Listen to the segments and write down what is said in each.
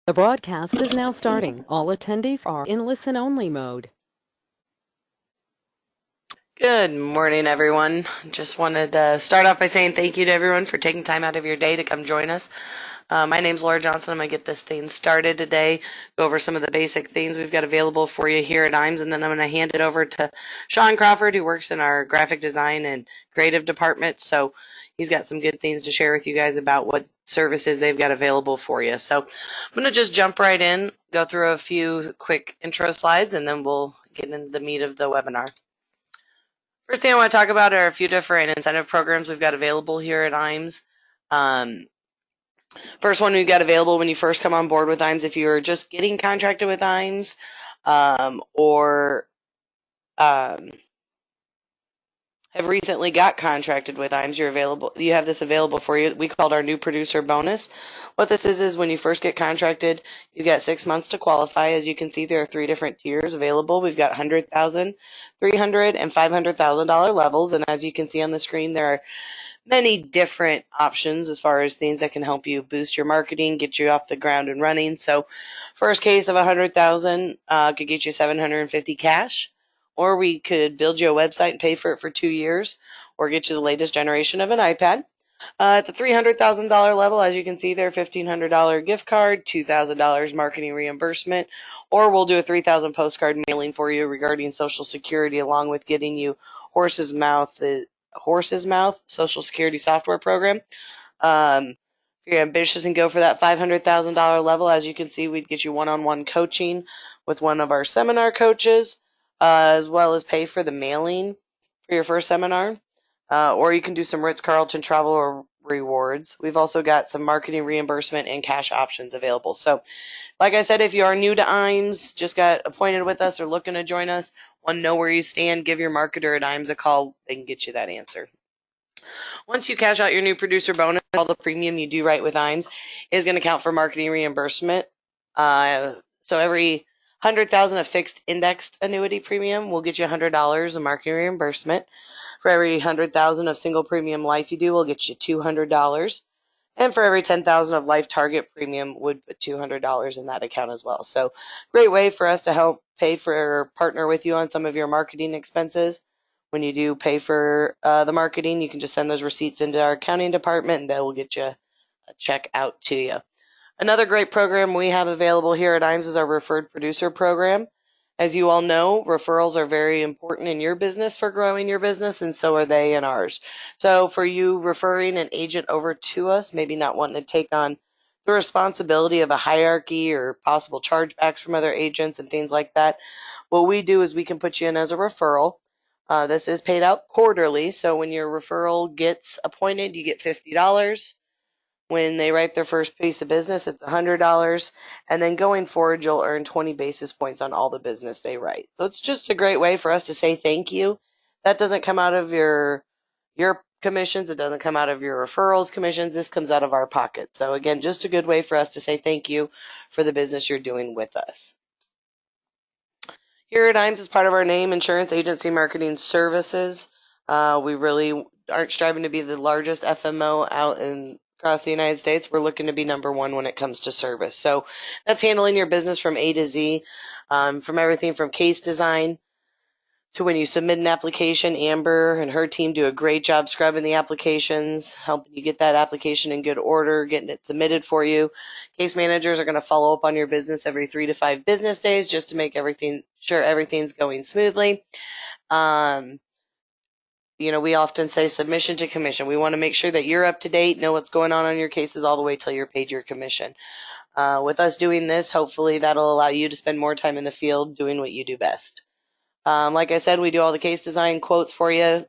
The broadcast is now starting. All attendees are in listen-only mode. Good morning, everyone. Just wanted to start off by saying thank you to everyone for taking time out of your day to come join us. My name's Laura Johnson. I'm going to get this thing started today, go over some of the basic things we've got available for you here at IAMS, and then I'm going to hand it over to Sean Crawford, who works in our graphic design and creative department. So he's got some good things to share with you guys about what services they've got available for you. So I'm going to just jump right in, go through a few quick intro slides, and then we'll get into the meat of the webinar. First thing I want to talk about are a few different incentive programs we've got available here at IAMS. First one we've got available when you first come on board with IAMS, if you're just getting contracted with IAMS or have recently got contracted with IAMS, you have this available for you. We called our new producer bonus. What this is when you first get contracted, you get 6 months to qualify. As you can see, there are 3 different tiers available. We've got $100,000, $300,000, and $500,000 levels. And as you can see on the screen, there are many different options as far as things that can help you boost your marketing, get you off the ground and running. So first case of 100,000 could get you 750 cash, or we could build you a website and pay for it for 2 years, or get you the latest generation of an iPad. At the $300,000 level, as you can see there, $1,500 gift card, $2,000 marketing reimbursement, or we'll do a $3,000 postcard mailing for you regarding Social Security, along with getting you Horse's Mouth Social Security software program. If you're ambitious and go for that $500,000 level, as you can see, we'd get you one-on-one coaching with one of our seminar coaches, as well as pay for the mailing for your first seminar. Or you can do some Ritz-Carlton travel rewards. We've also got some marketing reimbursement and cash options available. So, like I said, if you are new to IAMS, just got appointed with us or looking to join us, want to know where you stand, give your marketer at IAMS a call. They can get you that answer. Once you cash out your new producer bonus, all the premium you do right with IAMS is going to count for marketing reimbursement. So every 100,000 of fixed indexed annuity premium will get you $100 of marketing reimbursement. For every 100,000 of single premium life you do, we'll get you $200. And for every 10,000 of life target premium, would put $200 in that account as well. So great way for us to help pay for or partner with you on some of your marketing expenses. When you do pay for the marketing, you can just send those receipts into our accounting department and they will get you a check out to you. Another great program we have available here at IAMS is our Referred Producer Program. As you all know, referrals are very important in your business for growing your business, and so are they in ours. So for you referring an agent over to us, maybe not wanting to take on the responsibility of a hierarchy or possible chargebacks from other agents and things like that, what we do is we can put you in as a referral. This is paid out quarterly, so when your referral gets appointed, you get $50. When they write their first piece of business, it's $100. And then going forward, you'll earn 20 basis points on all the business they write. So it's just a great way for us to say thank you. That doesn't come out of your commissions. It doesn't come out of your referrals commissions. This comes out of our pocket. So again, just a good way for us to say thank you for the business you're doing with us. Here at IAMS, as part of our name, Insurance Agency Marketing Services, we really aren't striving to be the largest FMO out across the United States. We're looking to be number one when it comes to service. So that's handling your business from A to Z, from everything from case design to when you submit an application. Amber and her team do a great job scrubbing the applications, helping you get that application in good order, getting it submitted for you. Case managers are going to follow up on your business every 3 to 5 business days just to make sure everything's going smoothly. We often say submission to commission. We want to make sure that you're up to date, know what's going on your cases all the way till you're paid your commission. With us doing this, hopefully that'll allow you to spend more time in the field doing what you do best. Like I said, we do all the case design quotes for you.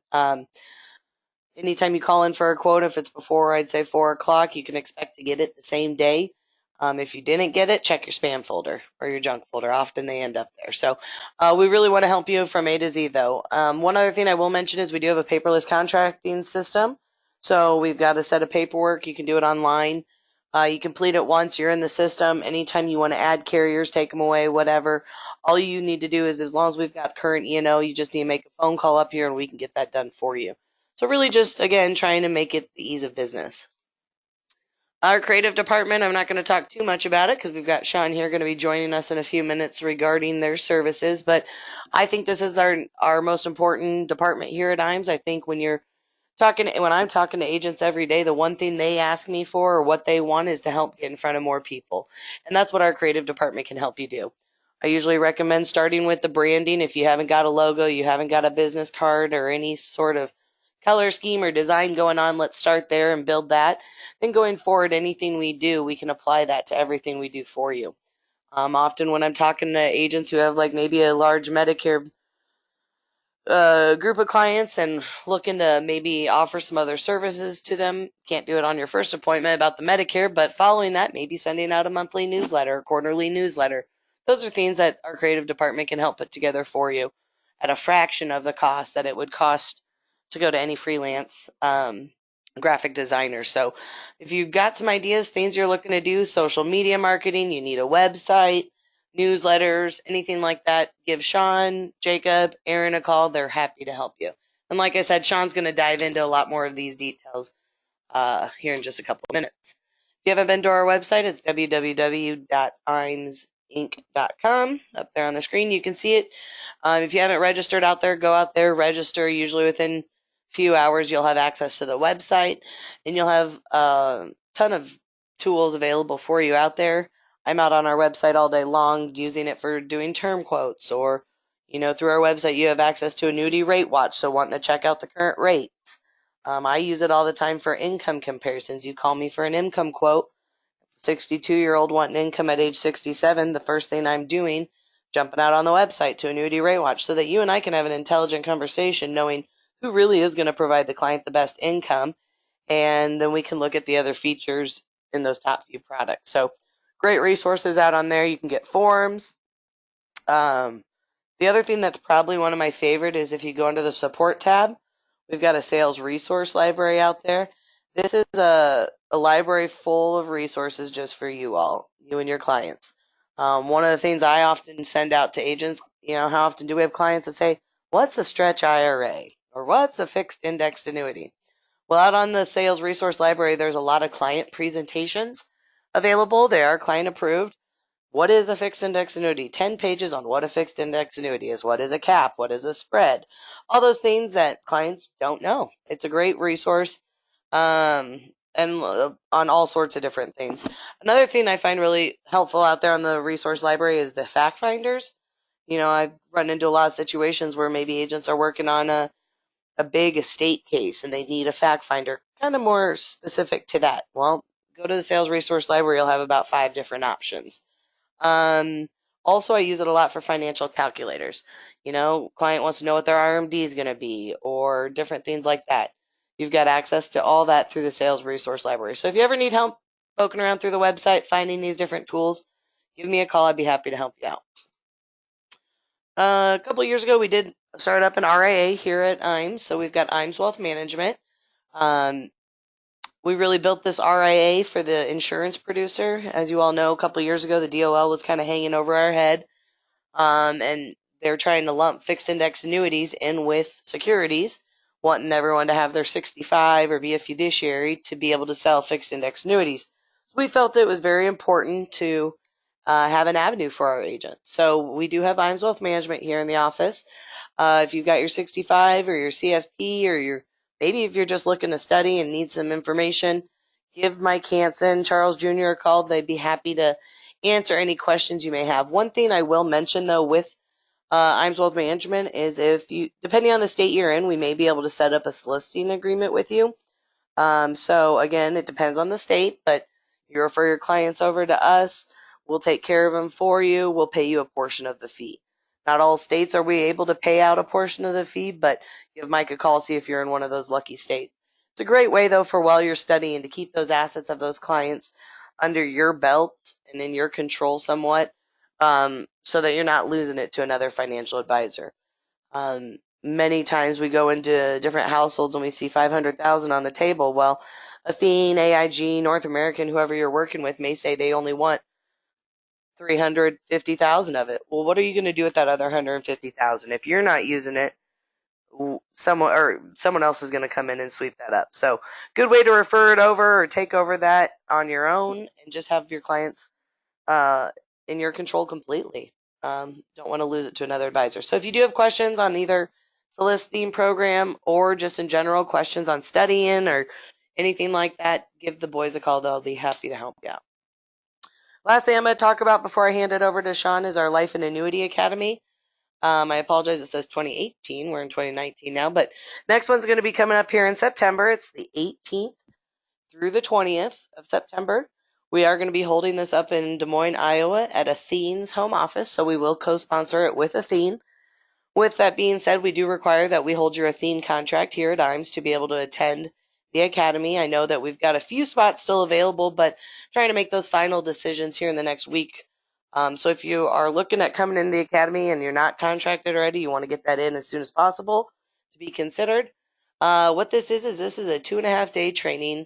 Anytime you call in for a quote, if it's before, I'd say 4 o'clock, you can expect to get it the same day. If you didn't get it, check your spam folder or your junk folder. Often they end up there. So we really want to help you from A to Z, though. One other thing I will mention is we do have a paperless contracting system. So we've got a set of paperwork. You can do it online. You complete it once, you're in the system. Anytime you want to add carriers, take them away, whatever, all you need to do is, as long as we've got current E&O, you just need to make a phone call up here and we can get that done for you. So really just, again, trying to make it the ease of business. Our creative department, I'm not going to talk too much about it because we've got Sean here going to be joining us in a few minutes regarding their services. But I think this is our most important department here at IAMS. I think when I'm talking to agents every day, the one thing they ask me for or what they want is to help get in front of more people. And that's what our creative department can help you do. I usually recommend starting with the branding. If you haven't got a logo, you haven't got a business card or any sort of color scheme or design going on, let's start there and build that. Then going forward, anything we do, we can apply that to everything we do for you. Often when I'm talking to agents who have like maybe a large Medicare group of clients and looking to maybe offer some other services to them. Can't do it on your first appointment about the Medicare, but following that, maybe sending out a monthly newsletter, or quarterly newsletter. Those are things that our creative department can help put together for you at a fraction of the cost that it would cost to go to any freelance graphic designer. So if you've got some ideas, things you're looking to do, social media marketing, you need a website, newsletters, anything like that, give Sean, Jacob, Aaron a call. They're happy to help you. And like I said, Sean's going to dive into a lot more of these details here in just a couple of minutes. If you haven't been to our website, it's www.imsinc.com. Up there on the screen, you can see it. If you haven't registered out there, go out there, register. Usually within a few hours, you'll have access to the website, and you'll have a ton of tools available for you out there. I'm out on our website all day long using it for doing term quotes, or through our website you have access to annuity rate watch, so wanting to check out the current rates. I use it all the time for income comparisons. You call me for an income quote, 62-year-old wanting income at age 67, the first thing I'm doing, jumping out on the website to annuity rate watch so that you and I can have an intelligent conversation knowing who really is going to provide the client the best income, and then we can look at the other features in those top few products. So great resources out on there. You can get forms. Um, the other thing that's probably one of my favorite is if you go under the support tab, we've got a sales resource library out there. This is a library full of resources just for you all, you and your clients. One of the things I often send out to agents, how often do we have clients that say, what's a stretch IRA? Or what's a fixed indexed annuity? Well, out on the sales resource library, there's a lot of client presentations available. They are client approved. What is a fixed index annuity? 10 pages on what a fixed index annuity is. What is a cap? What is a spread? All those things that clients don't know. It's a great resource and on all sorts of different things. Another thing I find really helpful out there on the resource library is the fact finders. I've run into a lot of situations where maybe agents are working on a big estate case and they need a fact finder, kind of more specific to that. Well, go to the sales resource library. You'll have about 5 different options. Um, Also, I use it a lot for financial calculators. Client wants to know what their RMD is going to be or different things like that. You've got access to all that through the sales resource library. So if you ever need help poking around through the website, finding these different tools, give me a call. I'd be happy to help you out. A couple of years ago, we did start up an RIA here at IAMS. So we've got IAMS Wealth Management. Um, we really built this RIA for the insurance producer. As you all know, a couple of years ago, the DOL was kind of hanging over our head. And they're trying to lump fixed index annuities in with securities, wanting everyone to have their 65 or be a fiduciary to be able to sell fixed index annuities. So we felt it was very important to have an avenue for our agents. So we do have IAMS Wealth Management here in the office. If you've got your 65 or your CFP or maybe if you're just looking to study and need some information, give Mike Hansen, Charles Jr. a call. They'd be happy to answer any questions you may have. One thing I will mention though with IAMS Wealth Management is depending on the state you're in, we may be able to set up a soliciting agreement with you. So again, it depends on the state, but you refer your clients over to us. We'll take care of them for you. We'll pay you a portion of the fee. Not all states are we able to pay out a portion of the fee, but give Mike a call, see if you're in one of those lucky states. It's a great way though for while you're studying to keep those assets of those clients under your belt and in your control somewhat, so that you're not losing it to another financial advisor. Many times we go into different households and we see 500,000 on the table. Well, Athene, AIG, North American, whoever you're working with may say they only want 350,000 of it. Well, what are you going to do with that other 150,000 if you're not using it? someone else is going to come in and sweep that up. So good way to refer it over or take over that on your own and just have your clients uh, in your control completely. Don't want to lose it to another advisor. So if you do have questions on either soliciting program or just in general questions on studying or anything like that, give the boys a call. They'll be happy to help you out. Last thing I'm going to talk about before I hand it over to Sean is our Life and Annuity Academy. I apologize, it says 2018. We're in 2019 now, but next one's going to be coming up here in September. It's the 18th through the 20th of September. We are going to be holding this up in Des Moines, Iowa at Athene's home office, so we will co-sponsor it with Athene. With that being said, we do require that we hold your Athene contract here at IAMS to be able to attend the academy. I know that we've got a few spots still available, but trying to make those final decisions here in the next week. So if you are looking at coming into the academy and you're not contracted already, you want to get that in as soon as possible to be considered. What this is this is a 2.5-day training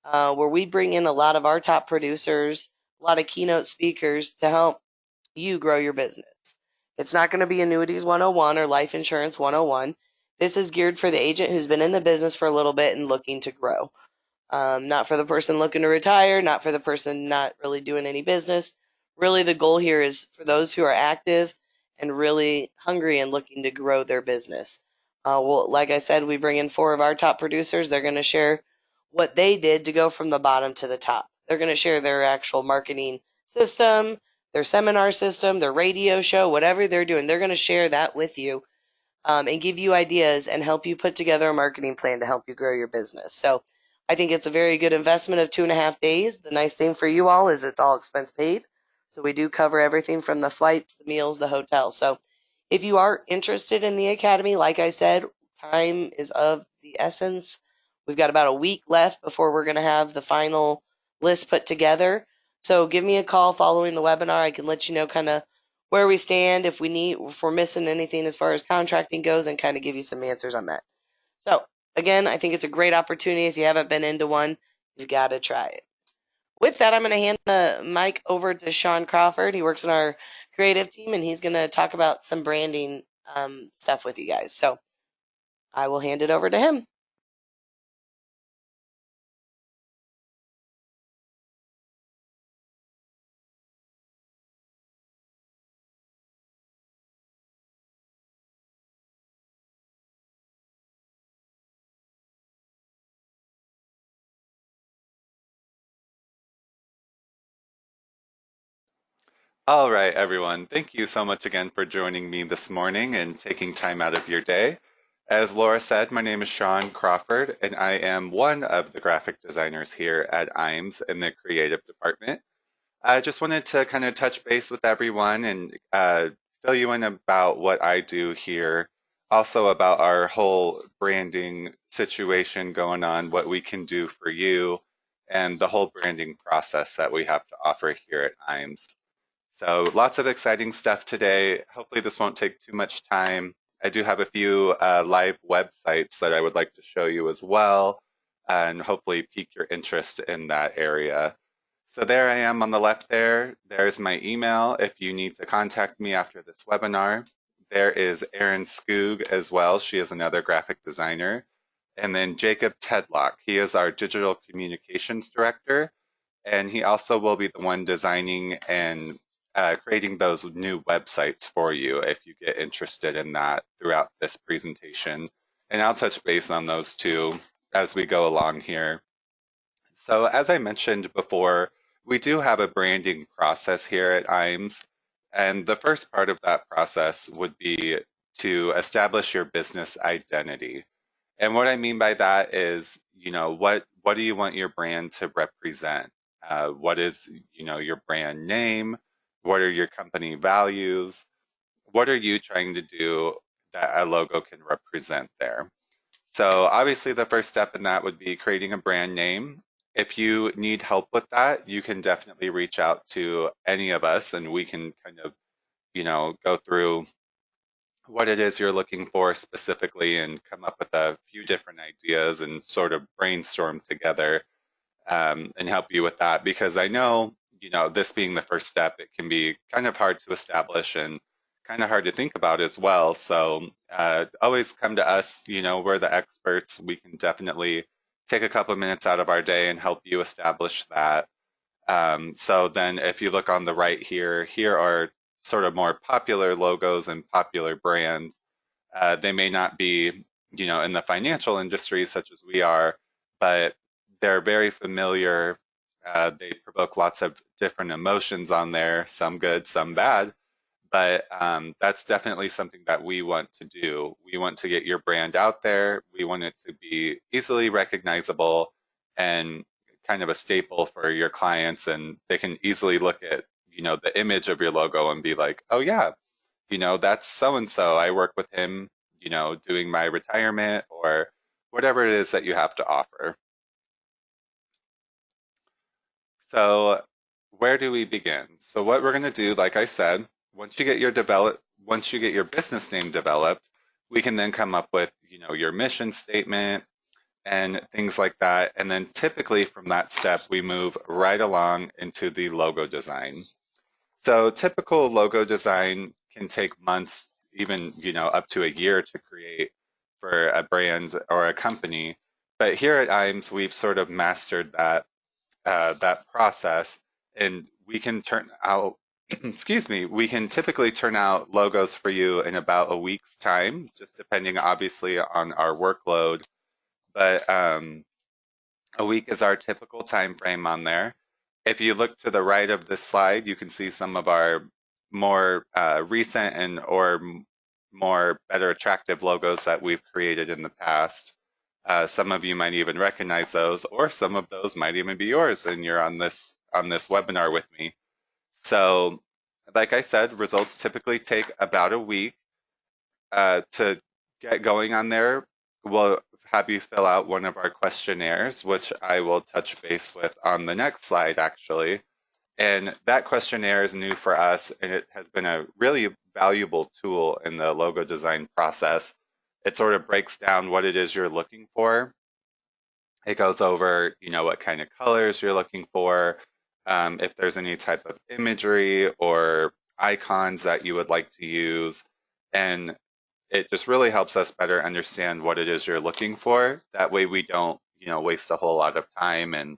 where we bring in a lot of our top producers, a lot of keynote speakers to help you grow your business. It's not going to be annuities 101 or life insurance 101. This is geared for the agent who's been in the business for a little bit and looking to grow. Not for the person looking to retire, not for the person not really doing any business. Really, the goal here is for those who are active and really hungry and looking to grow their business. Well, like I said, we bring in 4 of our top producers. They're going to share what they did to go from the bottom to the top. They're going to share their actual marketing system, their seminar system, their radio show, whatever they're doing. They're going to share that with you and give you ideas and help you put together a marketing plan to help you grow your business. So I think it's a very good investment of 2.5 days. The nice thing for you all is it's all expense paid. So we do cover everything from the flights, the meals, the hotel. So if you are interested in the academy, like I said, time is of the essence. We've got about a week left before we're going to have the final list put together. So give me a call following the webinar. I can let you know kind of where we stand, if we're missing anything as far as contracting goes, and kind of give you some answers on that. So again, I think it's a great opportunity. If you haven't been into one, you've got to try it. With that, I'm going to hand the mic over to Sean Crawford. He works in our creative team, and he's going to talk about some branding stuff with you guys. So I will hand it over to him. All right, everyone. Thank you so much again for joining me this morning and taking time out of your day. As Laura said, my name is Sean Crawford, and I am one of the graphic designers here at IAMS in the creative department. I just wanted to kind of touch base with everyone and fill you in about what I do here, also about our whole branding situation going on, what we can do for you, and the whole branding process that we have to offer here at IAMS. So lots of exciting stuff today. Hopefully this won't take too much time. I do have a few live websites that I would like to show you as well, and hopefully pique your interest in that area. So there I am on the left there. There's my email if you need to contact me after this webinar. There is Erin Skoog as well. She is another graphic designer. And then Jacob Tedlock. He is our digital communications director. And he also will be the one designing and creating those new websites for you if you get interested in that throughout this presentation. And I'll touch base on those too as we go along here. So as I mentioned before, we do have a branding process here at IAMS. And the first part of that process would be to establish your business identity. And what I mean by that is, what do you want your brand to represent? What is, your brand name? What are your company values? What are you trying to do that a logo can represent there? So obviously the first step in that would be creating a brand name. If you need help with that, you can definitely reach out to any of us and we can kind of, go through what it is you're looking for specifically and come up with a few different ideas and sort of brainstorm together and help you with that. Because I know, this being the first step, it can be kind of hard to establish and kind of hard to think about as well. So always come to us. We're the experts. We can definitely take a couple of minutes out of our day and help you establish that. So then if you look on the right here are sort of more popular logos and popular brands. They may not be, in the financial industry such as we are, but they're very familiar. They provoke lots of different emotions on there, some good, some bad. But that's definitely something that we want to do. We want to get your brand out there. We want it to be easily recognizable and kind of a staple for your clients. And they can easily look at, the image of your logo and be like, oh, yeah, that's so and so. I work with him, doing my retirement or whatever it is that you have to offer. So, where do we begin? So, what we're going to do, like I said, once you get your business name developed, we can then come up with, your mission statement and things like that. And then typically from that step, we move right along into the logo design. So, typical logo design can take months, even, up to a year to create for a brand or a company. But here at IAMS, we've sort of mastered that process, and we can turn out, excuse me, we can typically turn out logos for you in about a week's time, just depending obviously on our workload. But a week is our typical time frame on there. If you look to the right of this slide, you can see some of our more recent and or more better attractive logos that we've created in the past. Some of you might even recognize those, or some of those might even be yours, and you're on this webinar with me. So, like I said, results typically take about a week to get going on there. We'll have you fill out one of our questionnaires, which I will touch base with on the next slide, actually. And that questionnaire is new for us, and it has been a really valuable tool in the logo design process. It sort of breaks down what it is you're looking for. It goes over, what kind of colors you're looking for, if there's any type of imagery or icons that you would like to use. And it just really helps us better understand what it is you're looking for. That way we don't, waste a whole lot of time and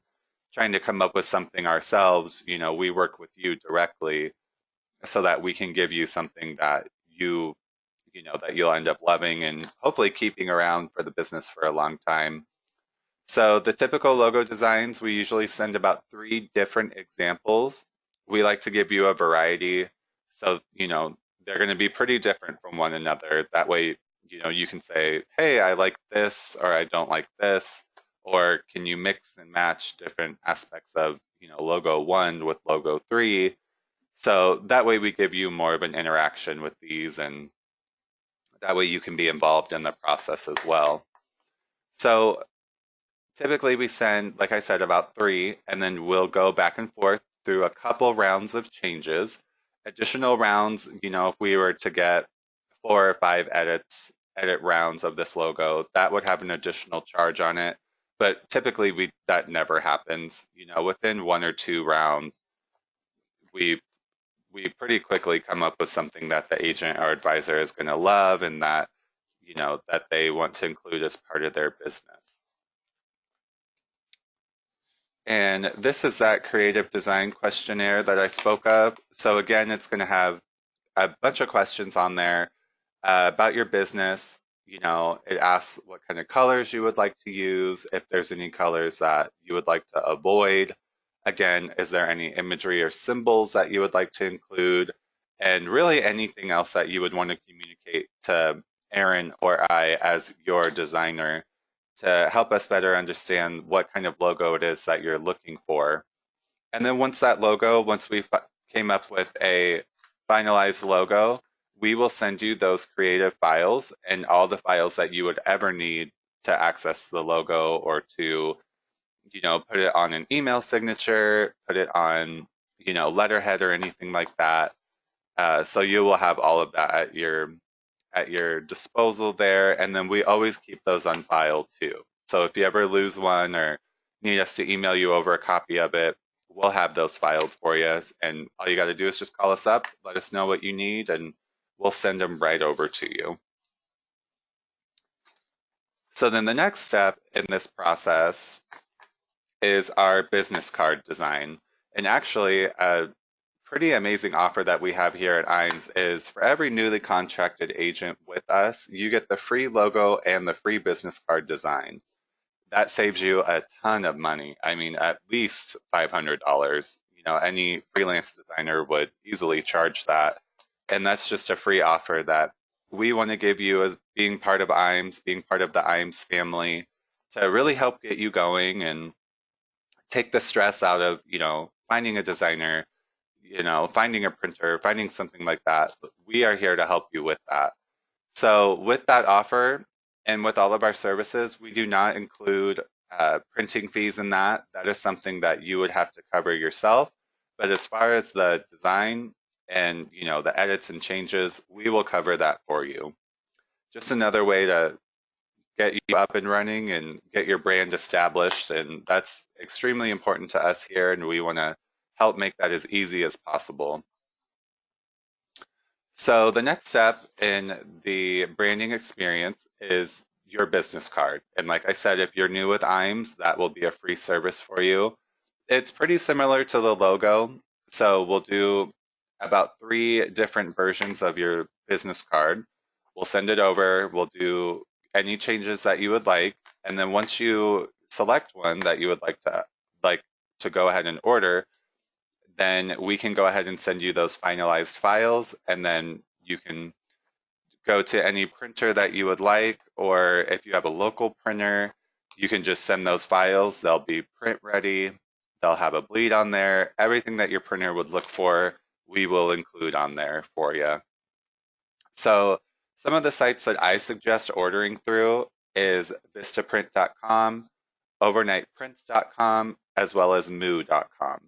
trying to come up with something ourselves. We work with you directly so that we can give you something that that you'll end up loving and hopefully keeping around for the business for a long time. So the typical logo designs, we usually send about 3 different examples. We like to give you a variety. So, they're going to be pretty different from one another. That way, you can say, hey, I like this, or I don't like this, or can you mix and match different aspects of, logo 1 with logo 3? So that way we give you more of an interaction with these, and that way you can be involved in the process as well. So typically, we send, like I said, about 3, and then we'll go back and forth through a couple rounds of changes. Additional rounds, if we were to get 4 or 5 edit rounds of this logo, that would have an additional charge on it. But typically, that never happens. Within 1 or 2 rounds, we we pretty quickly come up with something that the agent or advisor is going to love and that that they want to include as part of their business. And this is that creative design questionnaire that I spoke of. So again, it's going to have a bunch of questions on there about your business. It asks what kind of colors you would like to use, if there's any colors that you would like to avoid. Again, is there any imagery or symbols that you would like to include? And really anything else that you would want to communicate to Erin or I as your designer to help us better understand what kind of logo it is that you're looking for. And then once we came up with a finalized logo, we will send you those creative files and all the files that you would ever need to access the logo or to, put it on an email signature, put it on, letterhead or anything like that. So you will have all of that at your disposal there, and then we always keep those on file too. So if you ever lose one or need us to email you over a copy of it, we'll have those filed for you. And all you got to do is just call us up, let us know what you need, and we'll send them right over to you. So then the next step in this process is our business card design. And actually, a pretty amazing offer that we have here at IAMS is for every newly contracted agent with us, you get the free logo and the free business card design. That saves you a ton of money. I mean, at least $500. Any freelance designer would easily charge that. And that's just a free offer that we want to give you as being part of IAMS, being part of the IAMS family to really help get you going and take the stress out of, finding a designer, finding a printer, finding something like that. We are here to help you with that. So with that offer and with all of our services, we do not include printing fees in that. That is something that you would have to cover yourself. But as far as the design and the edits and changes, we will cover that for you. Just another way to get you up and running and get your brand established. And that's extremely important to us here. And we want to help make that as easy as possible. So the next step in the branding experience is your business card. And like I said, if you're new with IAMS, that will be a free service for you. It's pretty similar to the logo. So we'll do about 3 different versions of your business card. We'll send it over. We'll do any changes that you would like. And then once you select one that you would like to go ahead and order, then we can go ahead and send you those finalized files, and then you can go to any printer that you would like, or if you have a local printer, you can just send those files. They'll be print ready. They'll have a bleed on there. Everything that your printer would look for, we will include on there for you. So some of the sites that I suggest ordering through is vistaprint.com, overnightprints.com, as well as moo.com.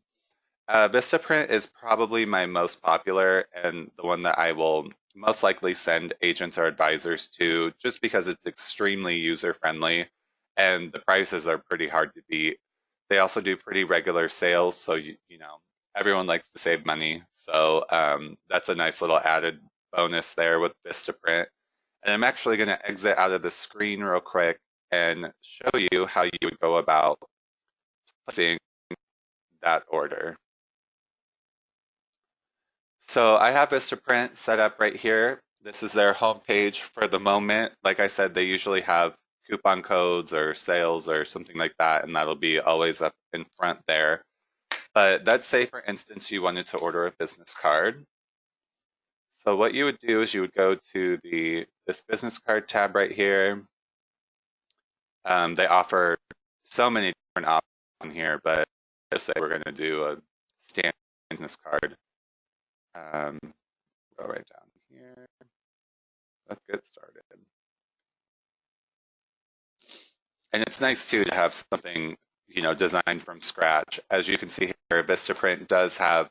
Vistaprint is probably my most popular and the one that I will most likely send agents or advisors to just because it's extremely user friendly and the prices are pretty hard to beat. They also do pretty regular sales, so everyone likes to save money. So that's a nice little added bonus there with Vistaprint. And I'm actually going to exit out of the screen real quick and show you how you would go about placing that order. So I have Vistaprint set up right here. This is their homepage for the moment. Like I said, they usually have coupon codes or sales or something like that, and that'll be always up in front there. But let's say, for instance, you wanted to order a business card. So what you would do is you would go to this business card tab right here. They offer so many different options on here, but let's say we're going to do a standard business card. Go right down here. Let's get started. And it's nice too to have something, designed from scratch. As you can see here, Vistaprint does have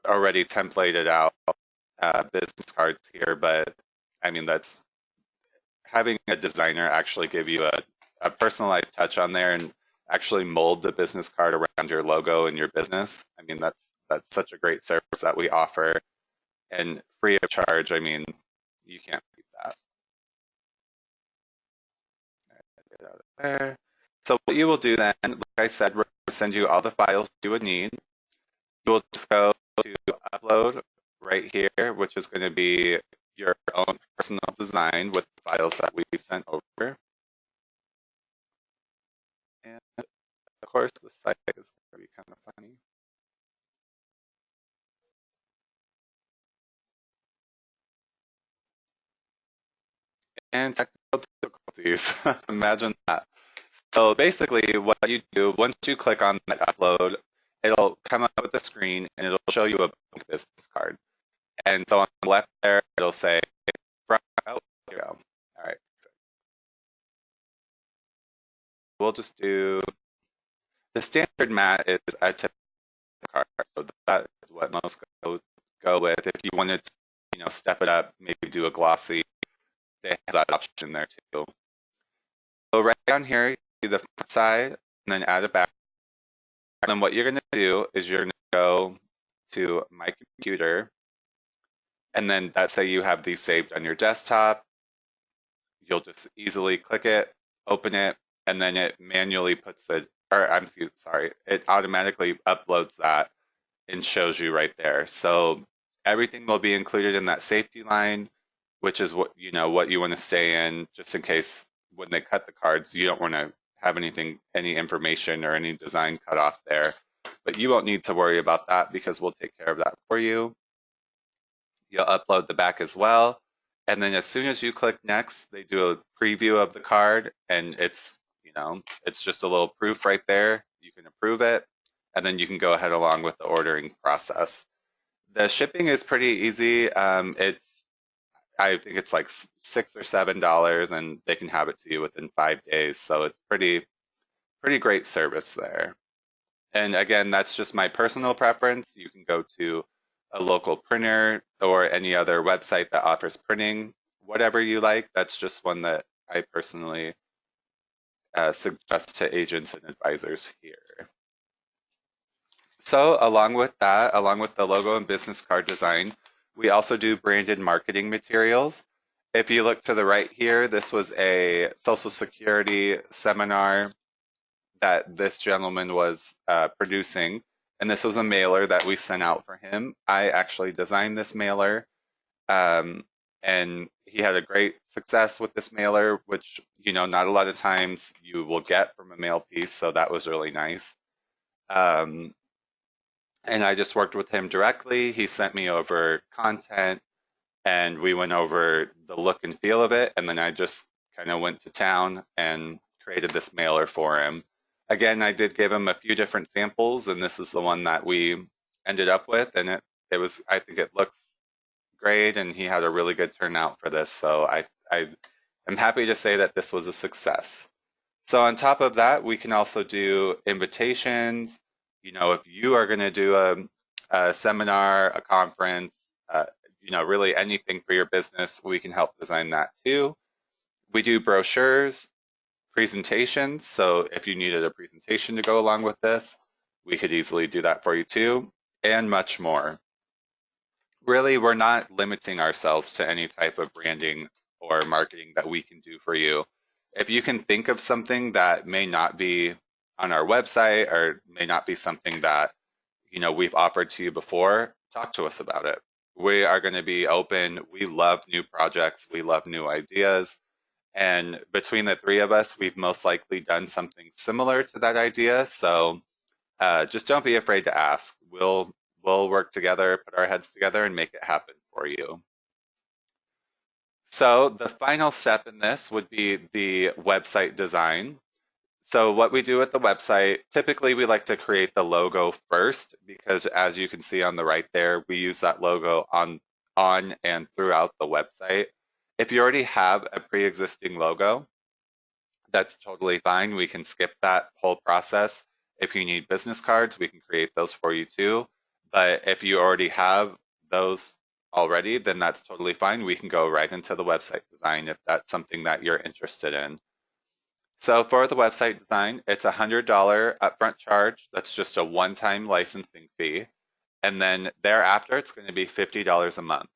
already templated out business cards here, but I mean, that's having a designer actually give you a personalized touch on there and actually mold the business card around your logo and your business. I mean, that's such a great service that we offer and free of charge. I mean, you can't beat that. Get out of there. So what you will do then, like I said, we're going to send you all the files you would need. You will just go to upload right here, which is going to be your own personal design with the files that we sent over. And of course, the site is going to be kind of funny. And technical difficulties, imagine that. So basically what you do, once you click on that upload, it'll come up with a screen and it'll show you a blank business card. And so on the left there, it'll say, oh, there you go. All right. We'll just do, the standard mat is a typical card. So that is what most go with. If you wanted to, step it up, maybe do a glossy, they have that option there too. So right down here, you see the front side, and then add a back. And then what you're going to do is you're going to go to My Computer, And then let's say you have these saved on your desktop, you'll just easily click it, open it, and then it manually puts it, or sorry, it automatically uploads that and shows you right there. So everything will be included in that safety line, which is what what you want to stay in, just in case when they cut the cards, you don't want to have any information or any design cut off there. But you won't need to worry about that because we'll take care of that for you. You'll upload the back as well. And then as soon as you click next, they do a preview of the card and it's just a little proof right there. You can approve it and then you can go ahead along with the ordering process. The shipping is pretty easy. I think it's like $6 or $7 and they can have it to you within 5 days. So it's pretty great service there. And again, that's just my personal preference. You can go to a local printer or any other website that offers printing, whatever you like. That's just one that I personally suggest to agents and advisors here. So along with that, along with the logo and business card design, we also do branded marketing materials. If you look to the right here, this was a Social Security seminar that this gentleman was producing, and this was a mailer that we sent out for him. I actually designed this mailer, and he had a great success with this mailer, which not a lot of times you will get from a mail piece, so that was really nice. And I just worked with him directly. He sent me over content, and we went over the look and feel of it, and then I just kind of went to town and created this mailer for him. Again, I did give him a few different samples, and this is the one that we ended up with, and it was, I think it looks great, and he had a really good turnout for this, so I am happy to say that this was a success. So on top of that, we can also do invitations. If you are going to do a seminar, a conference, really anything for your business, we can help design that too. We do brochures, presentations. So if you needed a presentation to go along with this, we could easily do that for you too, and much more. Really, we're not limiting ourselves to any type of branding or marketing that we can do for you. If you can think of something that may not be on our website or may not be something that we've offered to you before, talk to us about it. We are going to be open. We love new projects. We love new ideas. And between the three of us, we've most likely done something similar to that idea. So just don't be afraid to ask. We'll work together, put our heads together, and make it happen for you. So the final step in this would be the website design. So what we do with the website, typically we like to create the logo first because as you can see on the right there, we use that logo on and throughout the website. If you already have a pre-existing logo, that's totally fine. We can skip that whole process. If you need business cards, we can create those for you too. But if you already have those already, then that's totally fine. We can go right into the website design if that's something that you're interested in. So for the website design, it's a $100 upfront charge. That's just a one-time licensing fee. And then thereafter, it's going to be $50 a month.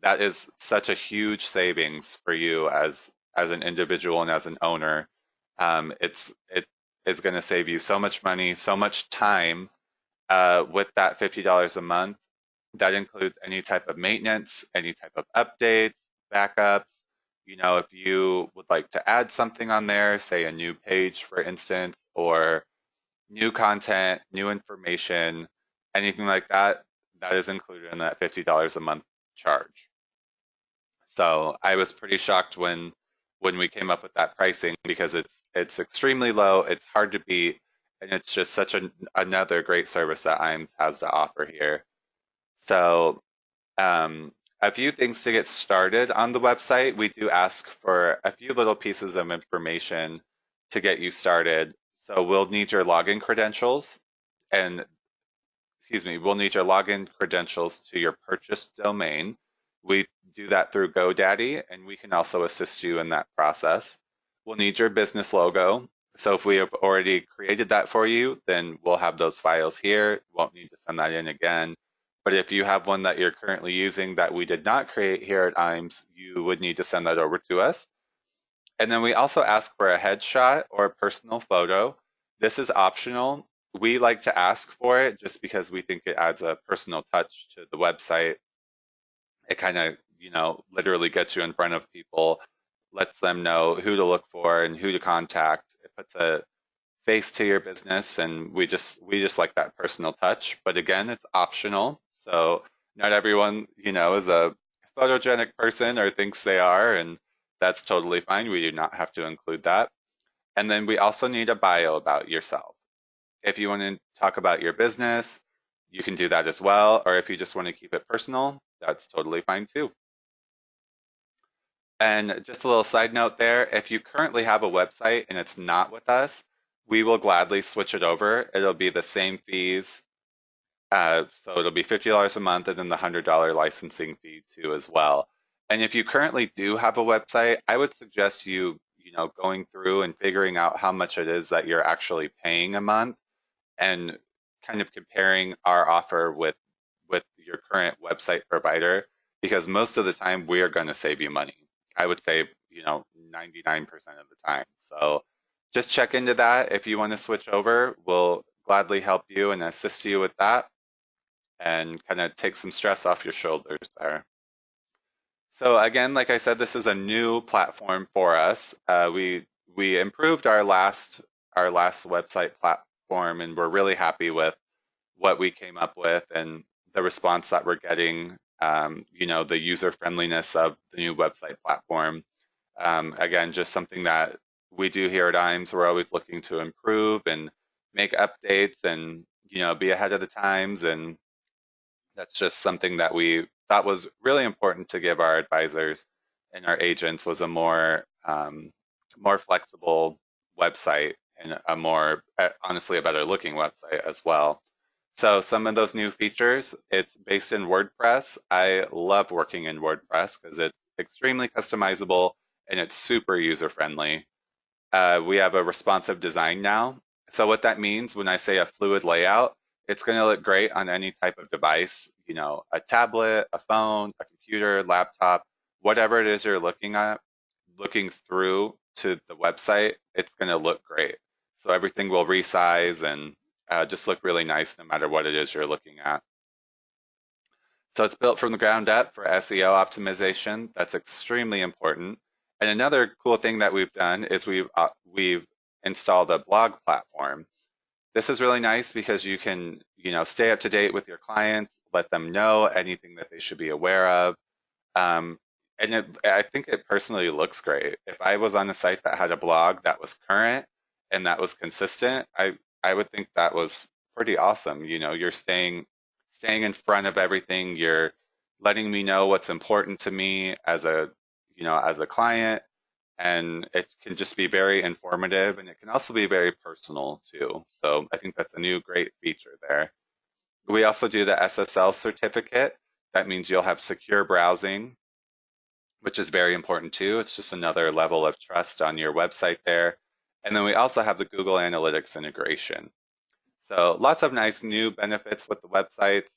That is such a huge savings for you as an individual and as an owner. It is going to save you so much money, so much time with that $50 a month. That includes any type of maintenance, any type of updates, backups. If you would like to add something on there, say a new page, for instance, or new content, new information, anything like that, that is included in that $50 a month charge. So I was pretty shocked when we came up with that pricing because it's extremely low, it's hard to beat, and it's just such another great service that IAMS has to offer here. So a few things to get started on the website. We do ask for a few little pieces of information to get you started. So we'll need your login credentials and we'll need your login credentials to your purchased domain. We do that through GoDaddy, and we can also assist you in that process. We'll need your business logo. So if we have already created that for you, then we'll have those files here. Won't need to send that in again. But if you have one that you're currently using that we did not create here at IAMS, you would need to send that over to us. And then we also ask for a headshot or a personal photo. This is optional. We like to ask for it just because we think it adds a personal touch to the website. It kind of, literally gets you in front of people, lets them know who to look for and who to contact. It puts a face to your business, and we just like that personal touch. But again, it's optional. So not everyone, is a photogenic person or thinks they are, and that's totally fine. We do not have to include that. And then we also need a bio about yourself. If you want to talk about your business, you can do that as well. Or if you just want to keep it personal, that's totally fine too. And just a little side note there, if you currently have a website and it's not with us, we will gladly switch it over. It'll be the same fees. So it'll be $50 a month and then the $100 licensing fee too as well. And if you currently do have a website, I would suggest going through and figuring out how much it is that you're actually paying a month and kind of comparing our offer with your current website provider, because most of the time we are going to save you money. I would say, 99% of the time. So just check into that. If you want to switch over, we'll gladly help you and assist you with that and kind of take some stress off your shoulders there. So again, like I said, this is a new platform for us. We improved our last website platform, and we're really happy with what we came up with and the response that we're getting. The user friendliness of the new website platform. Again, just something that we do here at IAMS. We're always looking to improve and make updates and be ahead of the times, and that's just something that we thought was really important to give our advisors and our agents, was a more flexible website and a more honestly a better looking website as well. So some of those new features, it's based in WordPress. I love working in WordPress because it's extremely customizable and it's super user friendly. We have a responsive design now. So what that means when I say a fluid layout, it's going to look great on any type of device, a tablet, a phone, a computer, laptop, whatever it is you're looking at, looking through to the website, it's going to look great. So everything will resize and just look really nice no matter what it is you're looking at. So it's built from the ground up for SEO optimization. That's extremely important. And another cool thing that we've done is we've installed a blog platform. This is really nice because you can, stay up to date with your clients, let them know anything that they should be aware of. Um, I think it personally looks great. If I was on a site that had a blog that was current and that was consistent, I would think that was pretty awesome. You're staying in front of everything. You're letting me know what's important to me as a client, and it can just be very informative, and it can also be very personal too. So I think that's a new great feature there. We also do the SSL certificate. That means you'll have secure browsing, which is very important too. It's just another level of trust on your website there. And then we also have the Google Analytics integration. So lots of nice new benefits with the websites,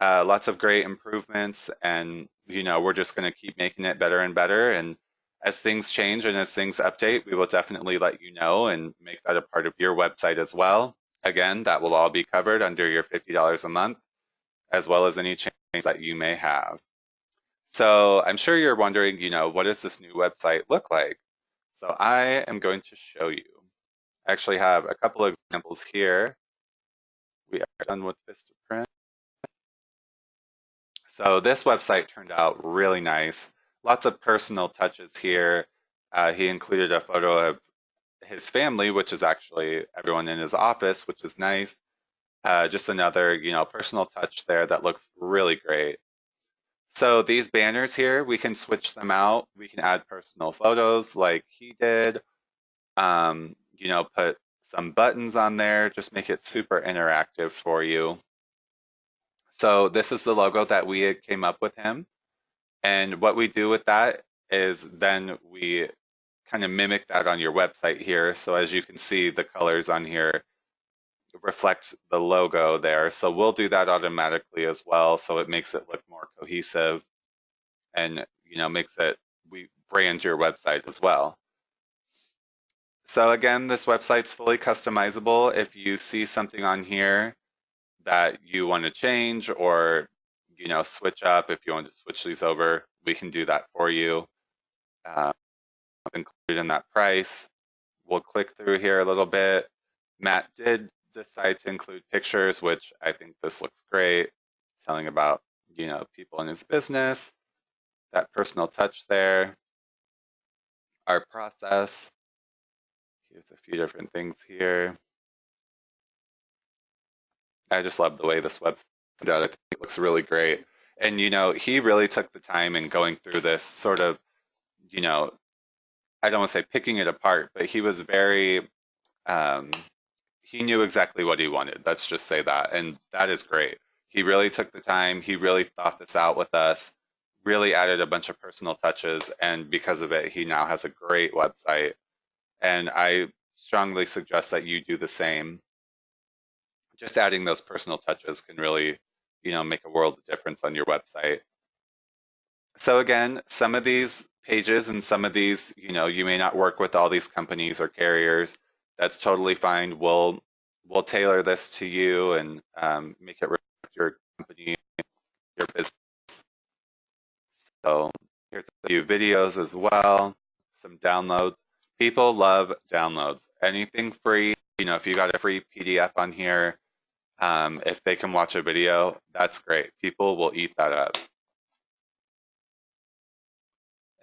lots of great improvements, and we're just going to keep making it better and better. And as things change and as things update, we will definitely let you know and make that a part of your website as well. Again, that will all be covered under your $50 a month, as well as any changes that you may have. So I'm sure you're wondering, what does this new website look like? So I am going to show you. I actually have a couple of examples here. We are done with Vistaprint. So this website turned out really nice. Lots of personal touches here. He included a photo of his family, which is actually everyone in his office, which is nice. Just another, personal touch there that looks really great. So these banners here, we can switch them out. We can add personal photos like he did. Put some buttons on there, just make it super interactive for you. So this is the logo that we came up with him. And what we do with that is then we kind of mimic that on your website here. So as you can see, the colors on here reflect the logo there. So we'll do that automatically as well. So it makes it look more cohesive and, makes it, we brand your website as well. So again, this website's fully customizable. If you see something on here that you want to change or, switch up, if you want to switch these over, we can do that for you. Included in that price. We'll click through here a little bit. Matt did decide to include pictures, which I think this looks great, telling about, people in his business, that personal touch there, our process. Here's a few different things here. I just love the way this website is. I think it looks really great. And, he really took the time in going through this sort of, I don't want to say picking it apart, but he was very, um, he knew exactly what he wanted. Let's just say that. And that is great. He really took the time. He really thought this out with us, really added a bunch of personal touches. And because of it, he now has a great website. And I strongly suggest that you do the same. Just adding those personal touches can really, make a world of difference on your website. So again, some of these pages and some of these, you may not work with all these companies or carriers. That's totally fine. We'll tailor this to you and make it reflect your company, your business. So here's a few videos as well, some downloads. People love downloads. Anything free, if you got a free PDF on here, if they can watch a video, that's great. People will eat that up.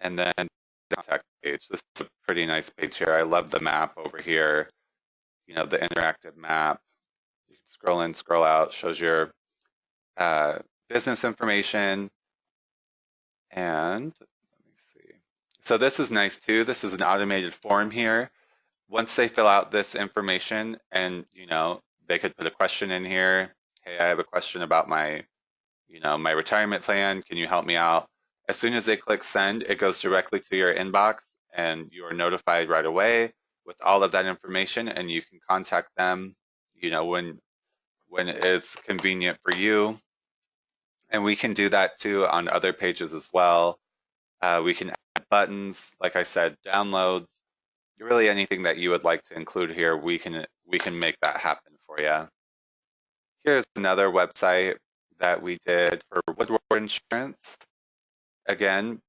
And then the contact page. This is a pretty nice page here. I love the map over here. The interactive map. You can scroll in, scroll out, shows your business information. And let me see. So this is nice too. This is an automated form here. Once they fill out this information and, they could put a question in here. Hey, I have a question about my retirement plan. Can you help me out? As soon as they click send, it goes directly to your inbox and you are notified right away with all of that information and you can contact them, when it's convenient for you. And we can do that too on other pages as well. We can add buttons, like I said, downloads, really anything that you would like to include here, we can make that happen for you. Here's another website that we did for Woodward Insurance. Again,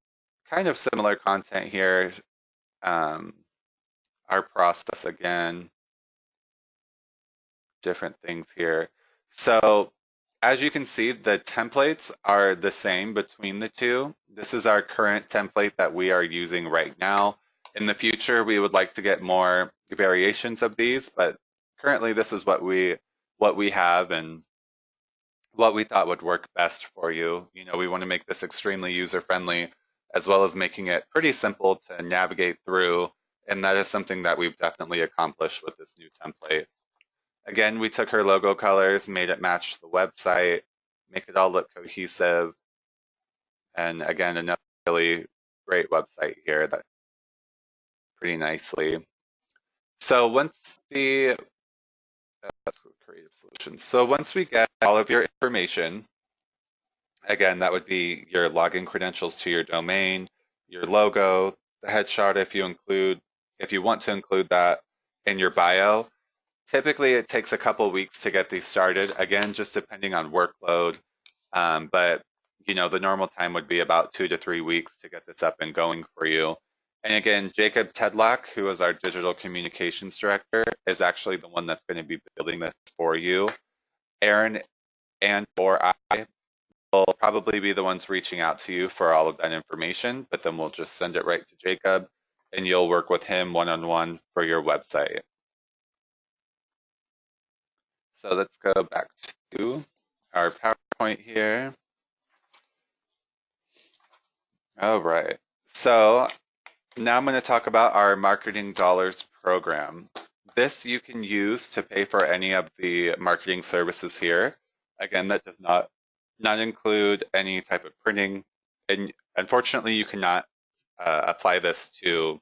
kind of similar content here. Our process again, different things here. So as you can see, the templates are the same between the two. This is our current template that we are using right now. In the future, we would like to get more variations of these, but currently this is what we have and what we thought would work best for you. We want to make this extremely user-friendly, as well as making it pretty simple to navigate through, and that is something that we've definitely accomplished with this new template. Again, we took her logo colors, made it match the website, make it all look cohesive, and again, another really great website here that pretty nicely. So once that's creative solutions. So once we get all of your information, again, that would be your login credentials to your domain, your logo, the headshot if you want to include that in your bio. Typically, it takes a couple weeks to get these started. Again, just depending on workload, but the normal time would be about 2 to 3 weeks to get this up and going for you. And again, Jacob Tedlock, who is our digital communications director, is actually the one that's going to be building this for you. Aaron or I will probably be the ones reaching out to you for all of that information, but then we'll just send it right to Jacob and you'll work with him one-on-one for your website. So let's go back to our PowerPoint here. All right. So now I'm going to talk about our Marketing Dollars program. This you can use to pay for any of the marketing services here. Again, that does not include any type of printing. And unfortunately, you cannot apply this to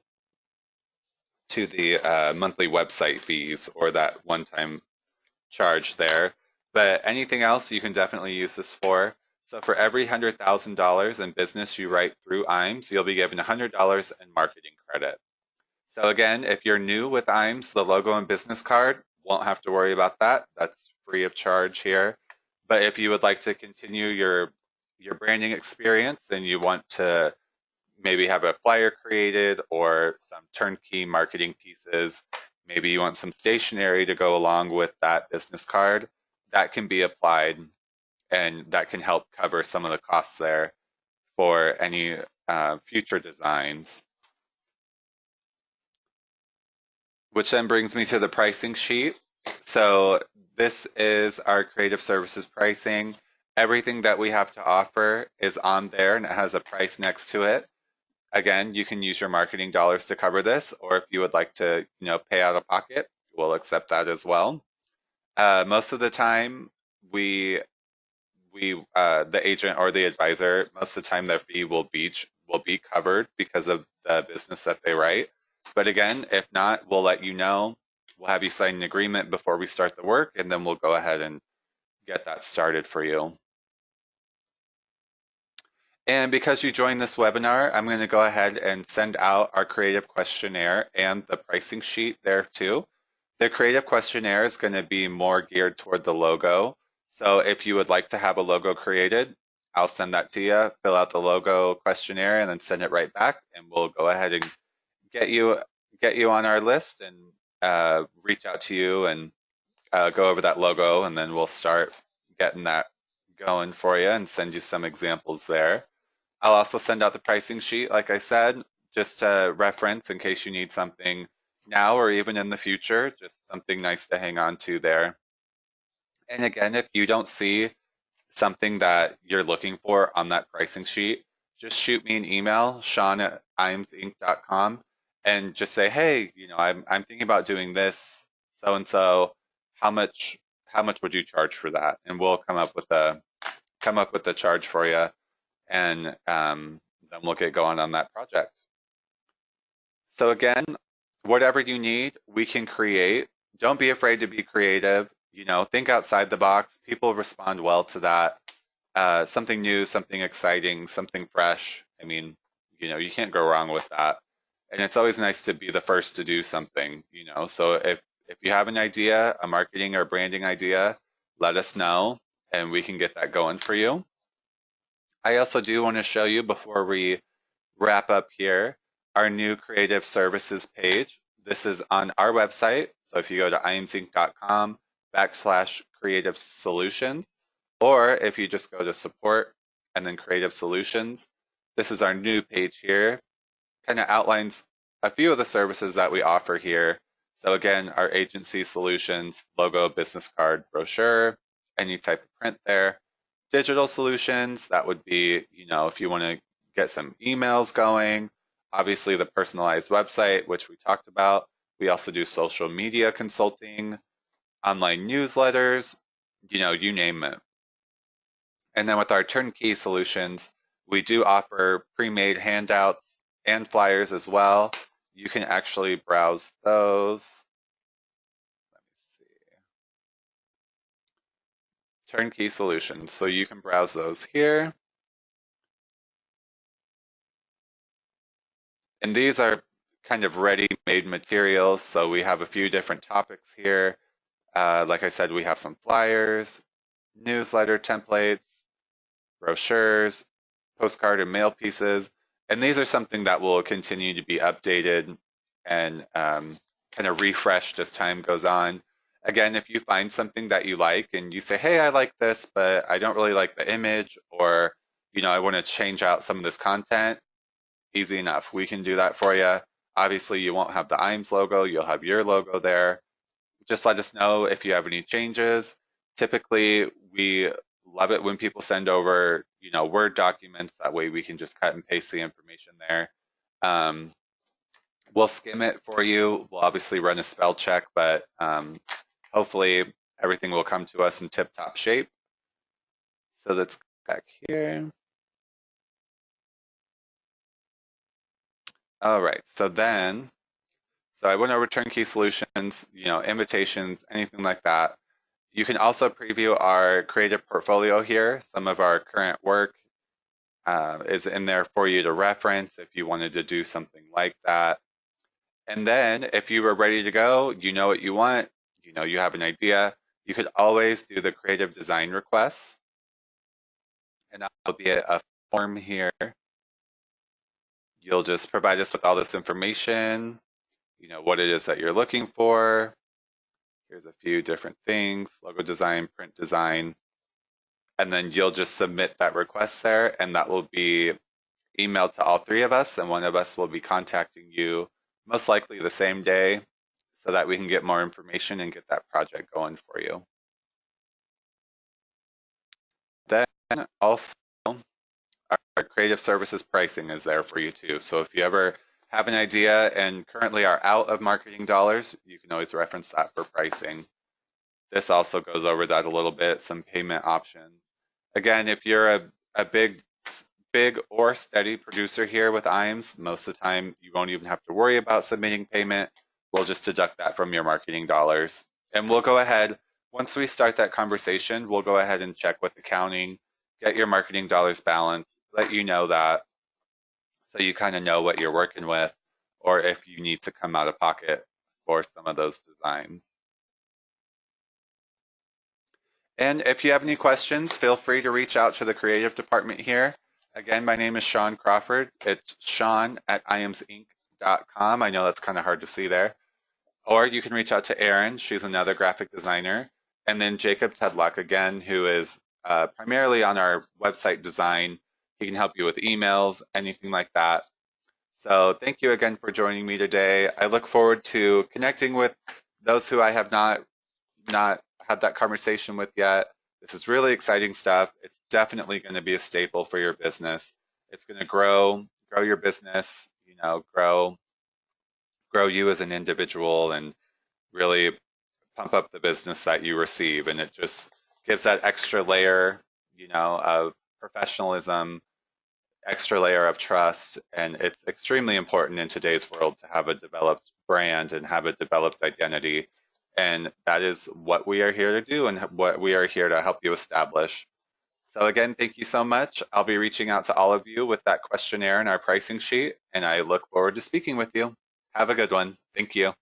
the monthly website fees or that one-time charge there. But anything else you can definitely use this for. So for every $100,000 in business you write through IAMS, you'll be given $100 in marketing credit. So again, if you're new with IAMS, the logo and business card, won't have to worry about that. That's free of charge here. But if you would like to continue your branding experience and you want to maybe have a flyer created or some turnkey marketing pieces, maybe you want some stationery to go along with that business card, that can be applied and that can help cover some of the costs there for any future designs. Which then brings me to the pricing sheet. So this is our creative services pricing. Everything that we have to offer is on there and it has a price next to it. Again, you can use your marketing dollars to cover this, or if you would like to, pay out of pocket, we'll accept that as well. Most of the time, the agent or the advisor, most of the time their fee will be covered because of the business that they write. But again, if not, we'll let you know. We'll have you sign an agreement before we start the work, and then we'll go ahead and get that started for you. And because you joined this webinar, I'm going to go ahead and send out our creative questionnaire and the pricing sheet there too. The creative questionnaire is going to be more geared toward the logo. So if you would like to have a logo created, I'll send that to you, fill out the logo questionnaire and then send it right back. And we'll go ahead and get you on our list and reach out to you and go over that logo. And then we'll start getting that going for you and send you some examples there. I'll also send out the pricing sheet, like I said, just to reference in case you need something now or even in the future, just something nice to hang on to there. And again, if you don't see something that you're looking for on that pricing sheet, just shoot me an email, sean@iamsinc.com, and just say, hey, I'm thinking about doing this, so and so. How much would you charge for that? And we'll come up with a charge for you, and then we'll get going on that project. So again, whatever you need, we can create. Don't be afraid to be creative. Think outside the box. People respond well to that. Something new, something exciting, something fresh. I mean, you can't go wrong with that. And it's always nice to be the first to do something, So if you have an idea, a marketing or branding idea, let us know and we can get that going for you. I also do want to show you before we wrap up here our new creative services page. This is on our website. So if you go to iamsinc.com/creative solutions, or if you just go to support and then creative solutions, this is our new page here. Kind of outlines a few of the services that we offer here. So again, our agency solutions, logo, business card, brochure, any type of print there. Digital solutions, that would be, if you want to get some emails going, obviously the personalized website, which we talked about. We also do social media consulting, online newsletters, you name it. And then with our turnkey solutions, we do offer pre-made handouts and flyers as well. You can actually browse those. Let me see. Turnkey solutions. So you can browse those here. And these are kind of ready-made materials. So we have a few different topics here. Like I said, we have some flyers, newsletter templates, brochures, postcard and mail pieces. And these are something that will continue to be updated and kind of refreshed as time goes on. Again, if you find something that you like and you say, hey, I like this, but I don't really like the image, or, I want to change out some of this content, easy enough. We can do that for you. Obviously, you won't have the IAMS logo. You'll have your logo there. Just let us know if you have any changes. Typically, we love it when people send over, Word documents. That way we can just cut and paste the information there. We'll skim it for you. We'll obviously run a spell check, but hopefully everything will come to us in tip-top shape. So let's go back here. All right, so I went over turnkey solutions, invitations, anything like that. You can also preview our creative portfolio here. Some of our current work is in there for you to reference if you wanted to do something like that. And then if you were ready to go, you know what you want, you know you have an idea, you could always do the creative design requests. And that will be a form here. You'll just provide us with all this information, you know, what it is that you're looking for. Here's a few different things, logo design, print design, and then you'll just submit that request there, and that will be emailed to all three of us, and one of us will be contacting you most likely the same day so that we can get more information and get that project going for you. Then also our creative services pricing is there for you too. So if you ever have an idea and currently are out of marketing dollars, you can always reference that for pricing. This also goes over that a little bit, some payment options. Again, if you're a big or steady producer here with IAMS, most of the time you won't even have to worry about submitting payment. We'll just deduct that from your marketing dollars. And we'll go ahead, once we start that conversation, we'll go ahead and check with accounting, get your marketing dollars balanced, let you know that so you kind of know what you're working with or if you need to come out of pocket for some of those designs. And if you have any questions, feel free to reach out to the creative department here. Again, my name is Sean Crawford. It's sean@iamsinc.com. I know that's kind of hard to see there. Or you can reach out to Erin. She's another graphic designer. And then Jacob Tedlock, again, who is primarily on our website design. He can help you with emails, anything like that. So thank you again for joining me today. I look forward to connecting with those who I have not had that conversation with yet. This is really exciting stuff. It's definitely going to be a staple for your business. It's going to grow your business, you know, grow you as an individual and really pump up the business that you receive. And it just gives that extra layer, you know, of professionalism, extra layer of trust. And it's extremely important in today's world to have a developed brand and have a developed identity. And that is what we are here to do and what we are here to help you establish. So again, thank you so much. I'll be reaching out to all of you with that questionnaire and our pricing sheet, and I look forward to speaking with you. Have a good one. Thank you.